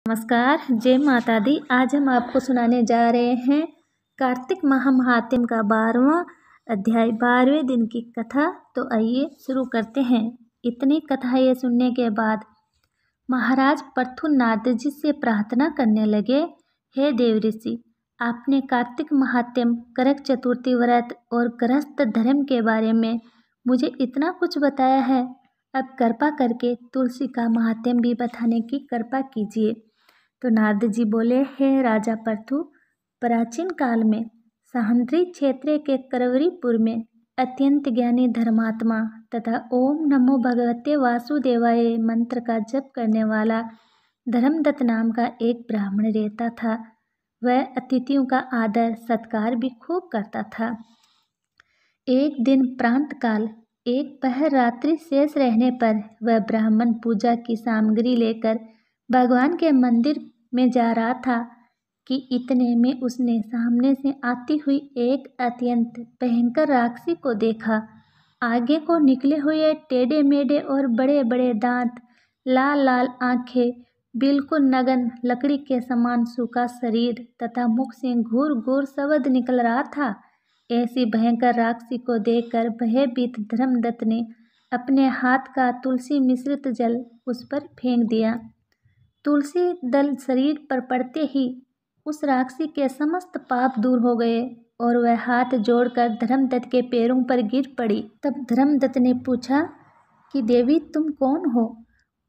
नमस्कार, जय माता दी। आज हम आपको सुनाने जा रहे हैं कार्तिक माह महात्म्य का 12वां अध्याय 12वें दिन की कथा। तो आइए शुरू करते हैं। इतनी कथा ये सुनने के बाद महाराज पृथु नारद जी से प्रार्थना करने लगे, हे देव ऋषि, आपने कार्तिक महात्म्य, करक चतुर्थी व्रत और गृहस्थ धर्म के बारे में मुझे इतना कुछ बताया है। अब कृपा करके तुलसी का महात्म्य भी बताने की कृपा कीजिए। तो नारद जी बोले, हे राजा पृथु, प्राचीन काल में सह्याद्री क्षेत्र के करवरीपुर में अत्यंत ज्ञानी धर्मात्मा तथा ओम नमो भगवते वासुदेवाय मंत्र का जप करने वाला धर्मदत्त नाम का एक ब्राह्मण रहता था। वह अतिथियों का आदर सत्कार भी खूब करता था। एक दिन प्रांत काल एक पहर रात्रि शेष रहने पर वह ब्राह्मण पूजा की सामग्री लेकर भगवान के मंदिर में जा रहा था कि इतने में उसने सामने से आती हुई एक अत्यंत भयंकर राक्षसी को देखा। आगे को निकले हुए टेढ़े मेढ़े और बड़े बड़े दांत, लाल लाल आंखें, बिल्कुल नगन लकड़ी के समान सूखा शरीर तथा मुख से घूर घूर शब्द निकल रहा था। ऐसी भयंकर राक्षसी को देखकर भयभीत धर्मदत्त ने अपने हाथ का तुलसी मिश्रित जल उस पर फेंक दिया। तुलसी दल शरीर पर पड़ते ही उस राक्षसी के समस्त पाप दूर हो गए और वह हाथ जोड़कर धर्मदत्त के पैरों पर गिर पड़ी। तब धर्मदत्त ने पूछा कि देवी, तुम कौन हो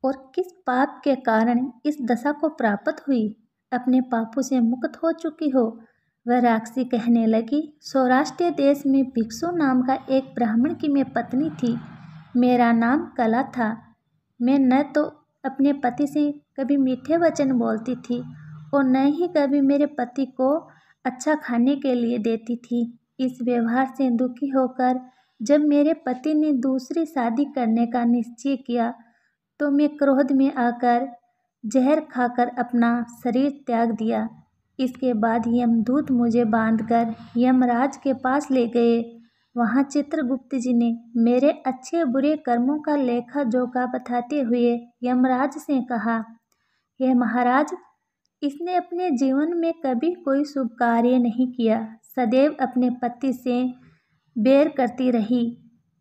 और किस पाप के कारण इस दशा को प्राप्त हुई? अपने पापों से मुक्त हो चुकी हो? वह राक्षसी कहने लगी, सौराष्ट्र देश में भिक्षु नाम का एक ब्राह्मण की मैं पत्नी थी। मेरा नाम कला था। मैं न तो अपने पति से कभी मीठे वचन बोलती थी और न ही कभी मेरे पति को अच्छा खाने के लिए देती थी। इस व्यवहार से दुखी होकर जब मेरे पति ने दूसरी शादी करने का निश्चय किया तो मैं क्रोध में आकर जहर खाकर अपना शरीर त्याग दिया। इसके बाद यमदूत मुझे बांधकर यमराज के पास ले गए। वहाँ चित्रगुप्त जी ने मेरे अच्छे बुरे कर्मों का लेखा जोखा बताते हुए यमराज से कहा, हे महाराज, इसने अपने जीवन में कभी कोई शुभ कार्य नहीं किया, सदैव अपने पति से बैर करती रही।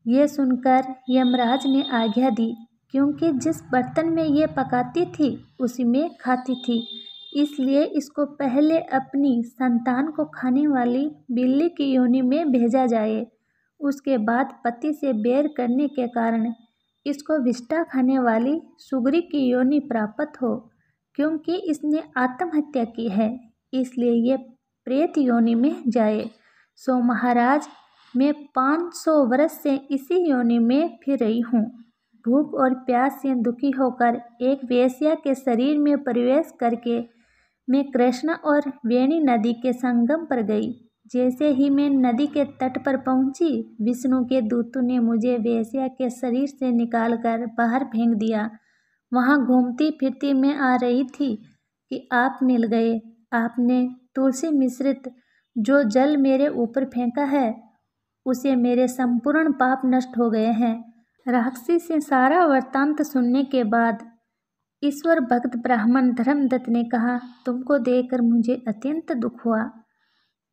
ये सुनकर यमराज ने आज्ञा दी, क्योंकि जिस बर्तन में ये पकाती थी उसी में खाती थी, इसलिए इसको पहले अपनी संतान को खाने वाली बिल्ली की योनि में भेजा जाए। उसके बाद पति से बैर करने के कारण इसको विष्ठा खाने वाली सुगरी की योनि प्राप्त हो, क्योंकि इसने आत्महत्या की है, इसलिए ये प्रेत योनि में जाए। सो महाराज, मैं 500 वर्ष से इसी योनि में फिर रही हूँ। भूख और प्यास से दुखी होकर एक वेश्या के शरीर में प्रवेश करके मैं कृष्ण और वेणी नदी के संगम पर गई। जैसे ही मैं नदी के तट पर पहुंची, विष्णु के दूतों ने मुझे वेश्या के शरीर से निकालकर बाहर फेंक दिया। वहां घूमती फिरती मैं आ रही थी कि आप मिल गए। आपने तुलसी मिश्रित जो जल मेरे ऊपर फेंका है, उसे मेरे संपूर्ण पाप नष्ट हो गए हैं। राक्षसी से सारा वृत्तांत सुनने के बाद ईश्वर भक्त ब्राह्मण धर्मदत्त ने कहा, तुमको देखकर मुझे अत्यंत दुख हुआ।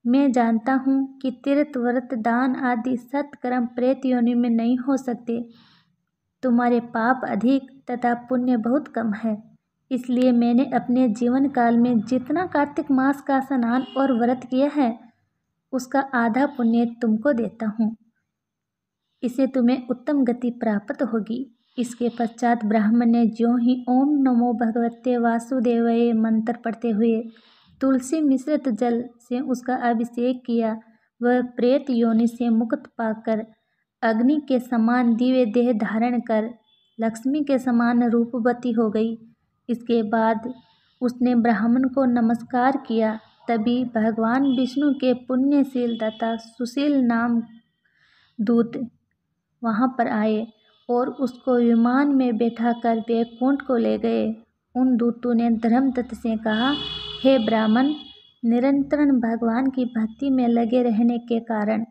मैं जानता हूँ कि तीर्थ व्रत दान आदि सत्कर्म प्रेत योनि में नहीं हो सकते। तुम्हारे पाप अधिक तथा पुण्य बहुत कम है, इसलिए मैंने अपने जीवन काल में जितना कार्तिक मास का स्नान और व्रत किया है, उसका आधा पुण्य तुमको देता हूँ। इससे तुम्हें उत्तम गति प्राप्त होगी। इसके पश्चात ब्राह्मण ने ज्यों ही ओम नमो भगवते वासुदेवाय मंत्र पढ़ते हुए तुलसी मिश्रित जल से उसका अभिषेक किया, वह प्रेत योनि से मुक्त पाकर अग्नि के समान दिव्य देह धारण कर लक्ष्मी के समान रूपवती हो गई। इसके बाद उसने ब्राह्मण को नमस्कार किया। तभी भगवान विष्णु के पुण्यशील तथा सुशील नाम दूत वहाँ पर आए और उसको विमान में बैठाकर वैकुंठ को ले गए। उन दूतों ने धर्मदत्त से कहा, हे ब्राह्मण, निरंतर भगवान की भक्ति में लगे रहने के कारण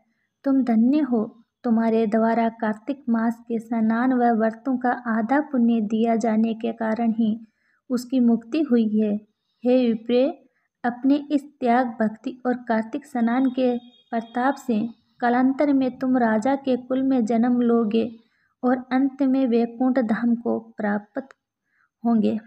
तुम धन्य हो। तुम्हारे द्वारा कार्तिक मास के स्नान व व्रतों का आधा पुण्य दिया जाने के कारण ही उसकी मुक्ति हुई है। हे विप्रे, अपने इस त्याग, भक्ति और कार्तिक स्नान के प्रताप से कालांतर में तुम राजा के कुल में जन्म लोगे और अंत में वैकुंठ धाम को प्राप्त होंगे।